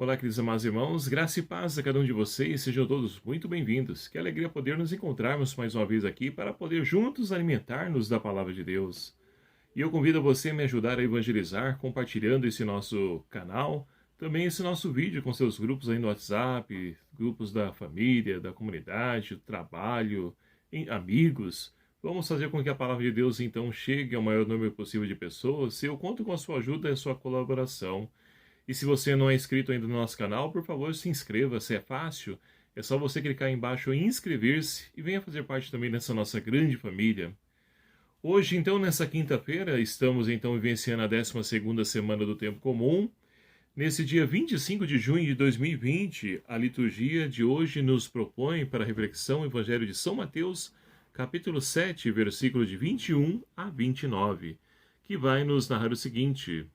Olá, queridos amados irmãos, graça e paz a cada um de vocês, sejam todos muito bem-vindos. Que alegria poder nos encontrarmos mais uma vez aqui para poder juntos alimentar-nos da palavra de Deus. E eu convido você a me ajudar a evangelizar, compartilhando esse nosso canal, também esse nosso vídeo com seus grupos aí no WhatsApp, grupos da família, da comunidade, do trabalho, amigos. Vamos fazer com que a palavra de Deus então chegue ao maior número possível de pessoas. Eu conto com a sua ajuda e a sua colaboração. E se você não é inscrito ainda no nosso canal, por favor, se inscreva, se é fácil. É só você clicar aí embaixo em inscrever-se e venha fazer parte também dessa nossa grande família. Hoje, então, nessa quinta-feira, estamos então vivenciando a 12ª semana do Tempo Comum. Nesse dia 25 de junho de 2020, a liturgia de hoje nos propõe para a reflexão o Evangelho de São Mateus, capítulo 7, versículo de 21 a 29, que vai nos narrar o seguinte: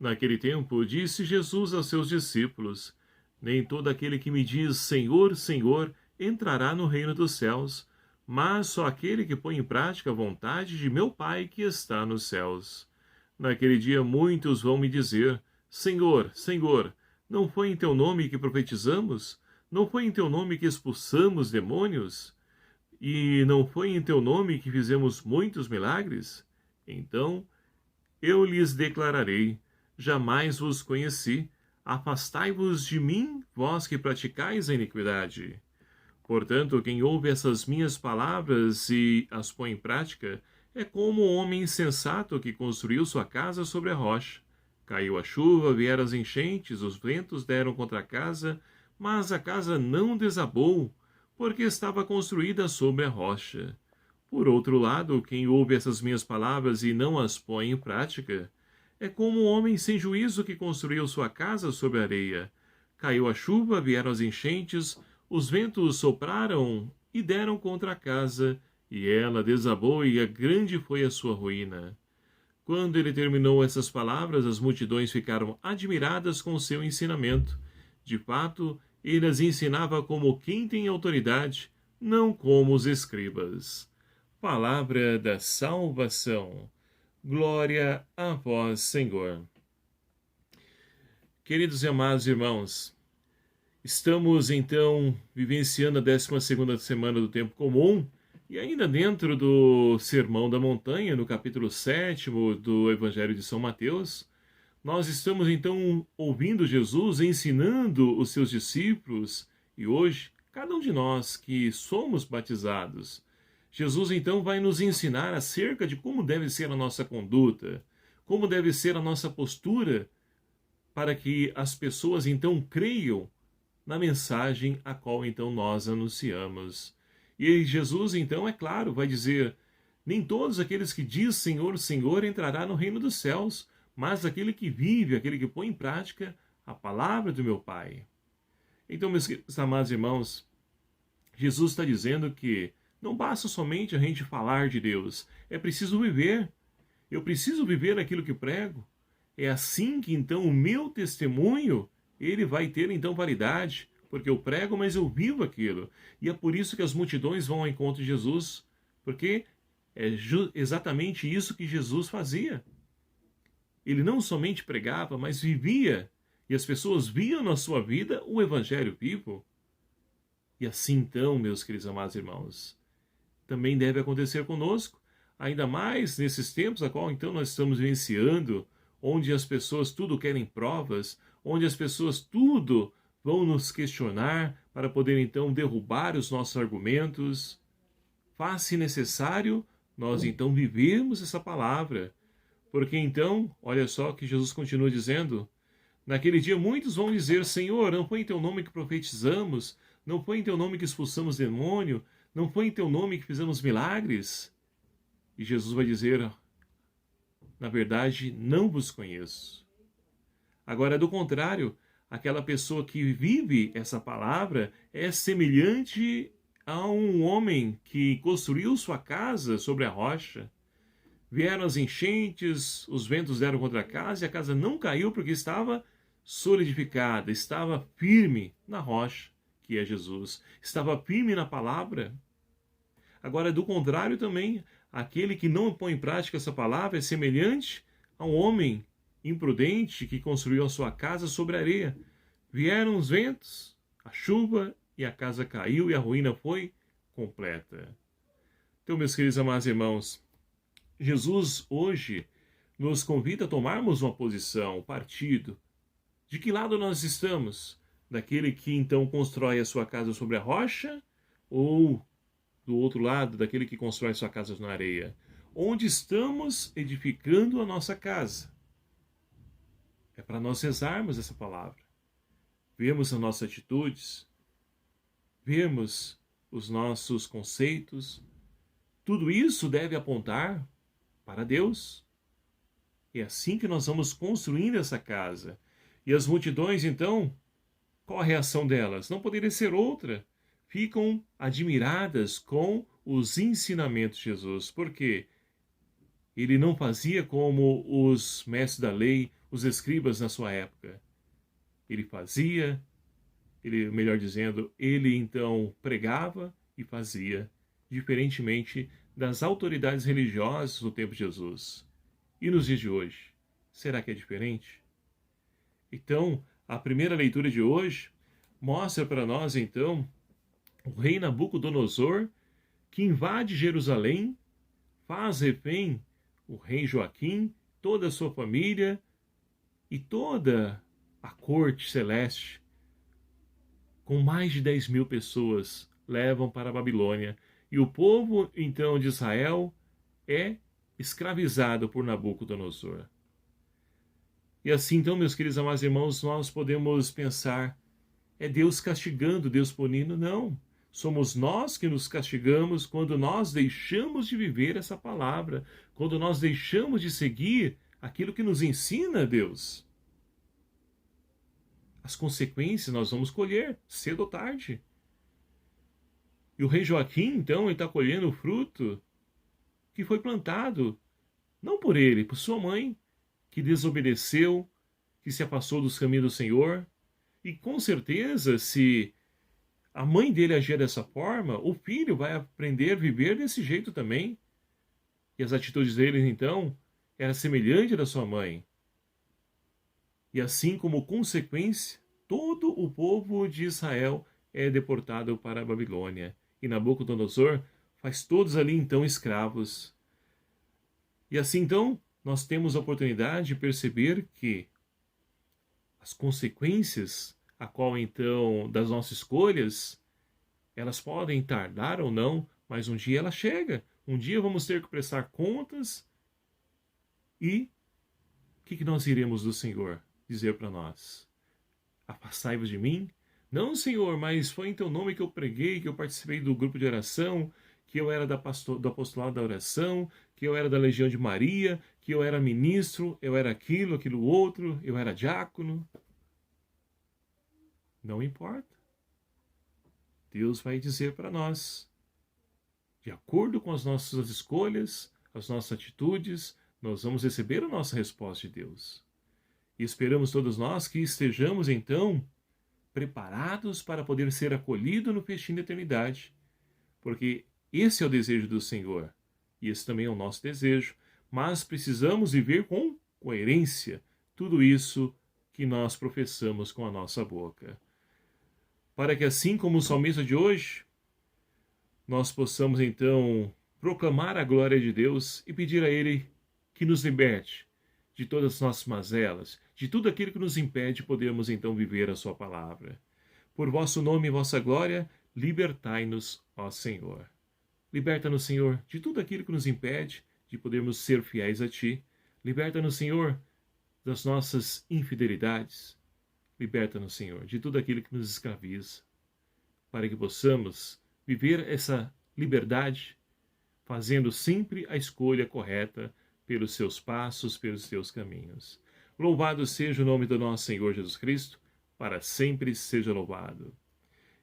Naquele tempo, disse Jesus aos seus discípulos: Nem todo aquele que me diz Senhor, Senhor, entrará no reino dos céus, mas só aquele que põe em prática a vontade de meu Pai que está nos céus. Naquele dia muitos vão me dizer: Senhor, Senhor, não foi em teu nome que profetizamos? Não foi em teu nome que expulsamos demônios? E não foi em teu nome que fizemos muitos milagres? Então eu lhes declararei: Jamais vos conheci, afastai-vos de mim, vós que praticais a iniquidade. Portanto, quem ouve essas minhas palavras e as põe em prática, é como um homem insensato que construiu sua casa sobre a rocha. Caiu a chuva, vieram as enchentes, os ventos deram contra a casa, mas a casa não desabou, porque estava construída sobre a rocha. Por outro lado, quem ouve essas minhas palavras e não as põe em prática, é como um homem sem juízo que construiu sua casa sobre a areia. Caiu a chuva, vieram as enchentes, os ventos sopraram e deram contra a casa, e ela desabou, e grande foi a sua ruína. Quando ele terminou essas palavras, as multidões ficaram admiradas com seu ensinamento. De fato, ele as ensinava como quem tem autoridade, não como os escribas. Palavra da salvação. Glória a vós, Senhor. Queridos e amados irmãos, estamos então vivenciando a 12ª semana do Tempo Comum e ainda dentro do Sermão da Montanha, no capítulo 7º do Evangelho de São Mateus, nós estamos então ouvindo Jesus ensinando os seus discípulos e hoje, cada um de nós que somos batizados, Jesus então vai nos ensinar acerca de como deve ser a nossa conduta, como deve ser a nossa postura, para que as pessoas então creiam na mensagem a qual então nós anunciamos. E Jesus então, é claro, vai dizer: nem todos aqueles que diz Senhor, Senhor entrará no reino dos céus, mas aquele que vive, aquele que põe em prática a palavra do meu Pai. Então, meus amados irmãos, Jesus está dizendo que não basta somente a gente falar de Deus, é preciso viver. Eu preciso viver aquilo que prego. É assim que então o meu testemunho, ele vai ter então validade, porque eu prego, mas eu vivo aquilo. E é por isso que as multidões vão ao encontro de Jesus, porque é exatamente isso que Jesus fazia. Ele não somente pregava, mas vivia, e as pessoas viam na sua vida o evangelho vivo. E assim então, meus queridos amados irmãos, também deve acontecer conosco, ainda mais nesses tempos a qual então nós estamos vivenciando, onde as pessoas tudo querem provas, onde as pessoas tudo vão nos questionar para poder então derrubar os nossos argumentos. Faz-se necessário nós então vivermos essa palavra, porque então, olha só que Jesus continua dizendo: naquele dia muitos vão dizer: Senhor, não foi em teu nome que profetizamos, não foi em teu nome que expulsamos demônio, não foi em teu nome que fizemos milagres? E Jesus vai dizer: na verdade, não vos conheço. Agora, do contrário, aquela pessoa que vive essa palavra é semelhante a um homem que construiu sua casa sobre a rocha. Vieram as enchentes, os ventos deram contra a casa e a casa não caiu porque estava solidificada, estava firme na rocha, que é Jesus. Estava firme na palavra. Agora, do contrário também, aquele que não põe em prática essa palavra é semelhante a um homem imprudente que construiu a sua casa sobre a areia. Vieram os ventos, a chuva, e a casa caiu e a ruína foi completa. Então, meus queridos amados irmãos, Jesus hoje nos convida a tomarmos uma posição, um partido. De que lado nós estamos? Daquele que então constrói a sua casa sobre a rocha? Ou do outro lado, daquele que constrói sua casa na areia? Onde estamos edificando a nossa casa? É para nós rezarmos essa palavra. Vermos as nossas atitudes, vermos os nossos conceitos. Tudo isso deve apontar para Deus. É assim que nós vamos construindo essa casa. E as multidões, então, qual a reação delas? Não poderia ser outra. Ficam admiradas com os ensinamentos de Jesus. Por quê? Ele não fazia como os mestres da lei, os escribas na sua época. Ele fazia, melhor dizendo, ele então pregava e fazia, diferentemente das autoridades religiosas do tempo de Jesus. E nos dias de hoje, será que é diferente? Então, a primeira leitura de hoje mostra para nós, então, o rei Nabucodonosor, que invade Jerusalém, faz refém o rei Joaquim, toda a sua família e toda a corte celeste, com mais de 10.000 pessoas, levam para a Babilônia. E o povo, então, de Israel é escravizado por Nabucodonosor. E assim, então, meus queridos amados irmãos, nós podemos pensar, é Deus castigando, Deus punindo? Não. Somos nós que nos castigamos quando nós deixamos de viver essa palavra, quando nós deixamos de seguir aquilo que nos ensina Deus. As consequências nós vamos colher, cedo ou tarde. E o rei Joaquim, então, ele está colhendo o fruto que foi plantado, não por ele, por sua mãe, que desobedeceu, que se afastou dos caminhos do Senhor. E com certeza, se a mãe dele agir dessa forma, o filho vai aprender a viver desse jeito também. E as atitudes dele, então, eram semelhantes da sua mãe. E assim como consequência, todo o povo de Israel é deportado para a Babilônia. E Nabucodonosor faz todos ali, então, escravos. E assim, então, nós temos a oportunidade de perceber que as consequências, a qual então das nossas escolhas, elas podem tardar ou não, mas um dia ela chega. Um dia vamos ter que prestar contas. E o que nós iremos do Senhor dizer para nós? Afastai-vos de mim? Não, Senhor, mas foi em teu nome que eu preguei, que eu participei do grupo de oração, que eu era do apostolado da oração, que eu era da Legião de Maria, que eu era ministro, eu era aquilo outro, eu era diácono. Não importa. Deus vai dizer para nós, de acordo com as nossas escolhas, as nossas atitudes, nós vamos receber a nossa resposta de Deus. E esperamos todos nós que estejamos, então, preparados para poder ser acolhidos no festim da eternidade. Porque esse é o desejo do Senhor. E esse também é o nosso desejo. Mas precisamos viver com coerência tudo isso que nós professamos com a nossa boca. Para que assim como o salmista de hoje, nós possamos então proclamar a glória de Deus e pedir a Ele que nos liberte de todas as nossas mazelas, de tudo aquilo que nos impede de podermos então viver a sua palavra. Por vosso nome e vossa glória, libertai-nos, ó Senhor. Liberta-nos, Senhor, de tudo aquilo que nos impede de podermos ser fiéis a Ti. Liberta-nos, Senhor, das nossas infidelidades. Liberta-nos, Senhor, de tudo aquilo que nos escraviza, para que possamos viver essa liberdade, fazendo sempre a escolha correta pelos seus passos, pelos teus caminhos. Louvado seja o nome do nosso Senhor Jesus Cristo, para sempre seja louvado.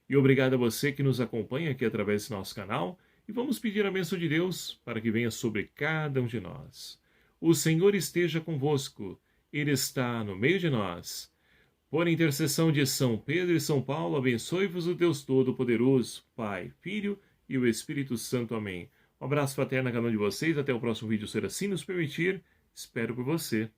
E obrigado a você que nos acompanha aqui através do nosso canal, e vamos pedir a bênção de Deus para que venha sobre cada um de nós. O Senhor esteja convosco, Ele está no meio de nós. Por intercessão de São Pedro e São Paulo, abençoe-vos o Deus Todo-Poderoso, Pai, Filho e o Espírito Santo. Amém. Um abraço fraterno a cada um de vocês. Até o próximo vídeo, se assim nos permitir. Espero por você.